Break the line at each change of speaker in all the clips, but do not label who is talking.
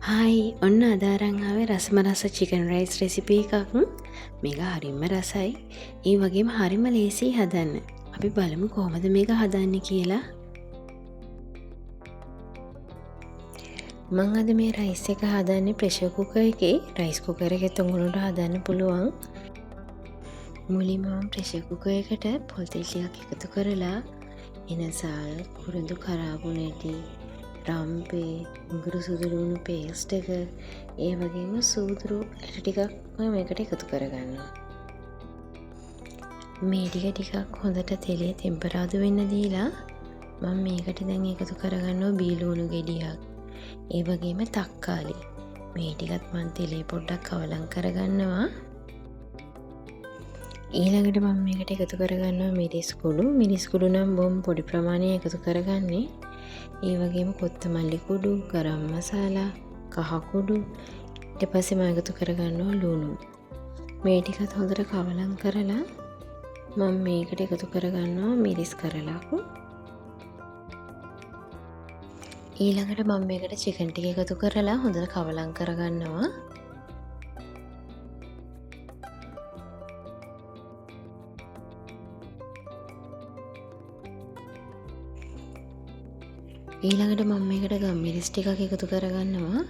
Hi ඔන්න අදාරං ආවේ රසම රස චිකන් රයිස් රෙසිපි එකක්. මේක හරිම රසයි. ඒ වගේම හරිම ලේසි හදන්න. අපි බලමු කොහොමද මේක හදන්නේ කියලා. මං අද මේ රයිස් එක හදන්නේ ප්‍රෙෂර් කුකර් එකේ. රයිස් කුකර් එකේ තුන්ගුණට හදන්න පුළුවන්. මුලින්ම මම ප්‍රෙෂර් කුකර් එකට පොල් තෙල් ටිකක් එකතු කරලා එනසාල් කුරුඳු කරාබු නැටි රම්පේ උගුරු සුදුලුණු පේස්ට් එක ඒ වගේම සූදුරු ඇට ටිකක් මේකට එකතු කරගන්නවා. මේ ටිකක් හොඳට තෙලේ තෙම්පරාදු වෙන්න දීලා මම මේකට දැන් එකතු කරගන්නවා බීලුණු ගෙඩියක්. ඒ වගේම තක්කාලි. මේ ටිකත් මම තෙලේ පොඩ්ඩක් කවලම් කරගන්නවා. ඊළඟට මම මේකට එකතු කරගන්නවා මිරිස් කුඩු නම් බොම් පොඩි ප්‍රමාණයක් එකතු කරගන්නේ. ඒ වගේම කොත්තමල්ලි කුඩු, ගරම් මසාලා, කහ කුඩු, ඊට පස්සේ මම එකතු කරගන්නවා ලුණු. මේ ටිකත් හොඳට කවලම් කරලා මම මේකට එකතු කරගන්නවා මිරිස් කරලාකු. ඊළඟට මම මේකට චිකන් ටික එකතු කරලා හොඳට කවලම් කරගන්නවා. ඊළඟට මම මේකට ගම්මිරිස් ටිකක් එකතු කරගන්නවා.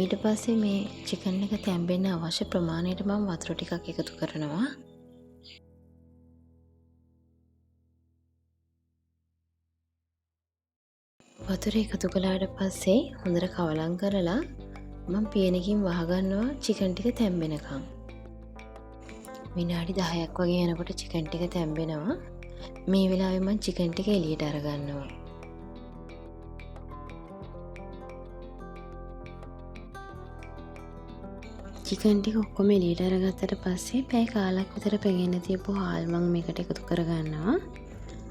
ඊට පස්සේ මේ චිකන් එක තැම්බෙන්න අවශ්‍ය ප්‍රමාණයට මම වතුර ටිකක් එකතු කරනවා. වතුර එකතු කළාට පස්සේ හොඳට කවලම් කරලා මම පියනකින් වහගන්නවා චිකන් ටික තැම්බෙනකම්. විනාඩි 10ක් වගේ යනකොට චිකන් ටික තැම්බෙනවා. මේ වෙලාවේ මම චිකන් ටික එළියට අරගන්නවා. චිකන් ටික ඔක්කොම එළියට අරගත්තට පස්සේ පැය කාලක් විතර පැගෙන්න තියපු හාල් මම මේකට එකතු කරගන්නවා.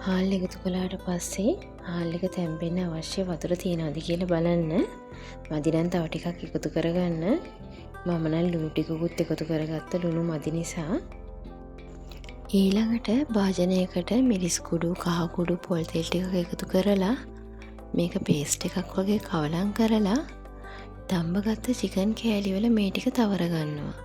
හාල් එකතු කළාට පස්සේ හාල් එක තැම්බෙන්න අවශ්‍ය වතුර තියනවාද කියලා බලන්න. මදි නම් තව ටිකක් එකතු කරගන්න. මම නම් ලුණු ටිකකුත් එකතු කරගත්ත ලුණු මදි නිසා. ඊළඟට භාජනයකට මිරිස් කුඩු, කහ කුඩු, පොල් තෙල් ටිකක් එකතු කරලා මේක පේස්ට් එකක් වගේ කවලම් කරලා තම්බගත්ත චිකන් කෑලි වල මේ ටික තවර ගන්නවා.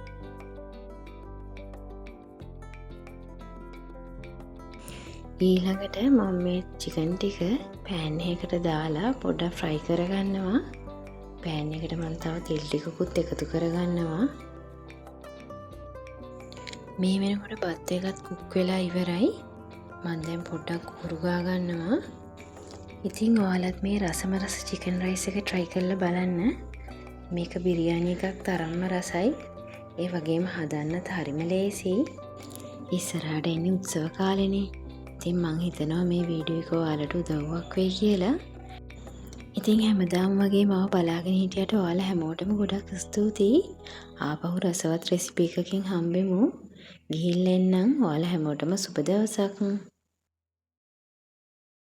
ඊළඟට මම මේ චිකන් ටික පෑන් එකකට දාලා පොඩ්ඩක් ෆ්‍රයි කරගන්නවා. පෑන් එකට මම තව තෙල් ටිකකුත් එකතු කරගන්නවා. මේ වෙනකොට බත් එකත් කුක් වෙලා ඉවරයි. මම දැන් පොඩ්ඩක් කුරු ගා ගන්නවා. ඉතින් ඔයාලත් මේ රසම රස චිකන් රයිස් එක try කරලා බලන්න. මේක බිරියානි එකක් තරම්ම රසයි. ඒ වගේම හදන්නත් හරිම ලේසියි. ඉස්සරහට එන්නේ උත්සව කාලෙනේ. ඉතින් මං හිතනවා මේ වීඩියෝ එක ඔයාලට උදව්වක් වෙයි කියලා. ඉතින් හැමදාම වගේ මම බලාගෙන හිටියට ඔයාලා හැමෝටම ගොඩක් ස්තුතියි. ආපහු රසවත් රෙසිපි එකකින් හම්බෙමු. ගිහින් එන්නම්. ඔයාලා හැමෝටම සුබ දවසක්.